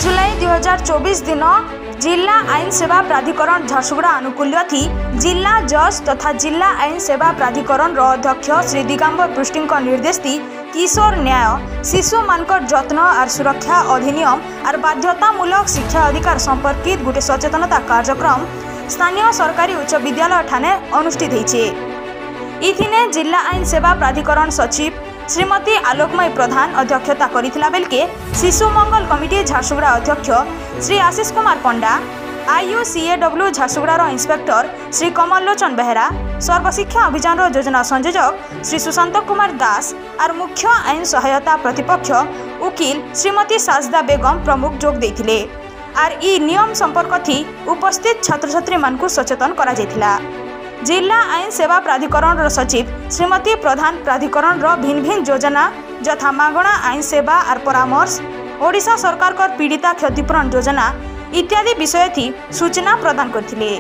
जुलाई 2024 दिन जिला आईन सेवा प्राधिकरण झारसुगुड़ा अनुकूल्य थी जिला जज तथा जिला आईन सेवा प्राधिकरण अध्यक्ष श्री दिगंबर पृष्टि निर्देश थी किशोर न्याय शिशु मानकर जत्न और सुरक्षा अधिनियम और बाध्यतामूलक शिक्षा अधिकार संपर्कित गोटे सचेतनता कार्यक्रम स्थानीय सरकारी उच्च विद्यालय ठाणे अनुष्ठित होइछे। इथिने जिला आईन सेवा प्राधिकरण सचिव श्रीमती आलोकमयी प्रधान अध्यक्षता करिथिला बेलके शिशु मंगल कमिटी झारसुगुड़ा अध्यक्ष श्री आशीष कुमार पंडा IUCAW झारसुगुड़ा इंस्पेक्टर श्री कमल लोचन बेहरा सर्वशिक्षा अभियान योजना संयोजक श्री सुशांत कुमार दास और मुख्य आईन सहायता प्रतिपक्ष वकील श्रीमती साजदा बेगम प्रमुख जोग देथिले और ई नियम संपर्क थी उपस्थित छात्र छात्री मानकु सचेतन करा जायथिला। जिला आईन सेवा प्राधिकरण सचिव श्रीमती प्रधान प्राधिकरण भिन्न भिन्न योजना यथा मागणा आईन सेवा और परामर्श ओडिशा सरकार पीड़िता क्षतिपूरण योजना इत्यादि विषय थी सूचना प्रदान करथिले।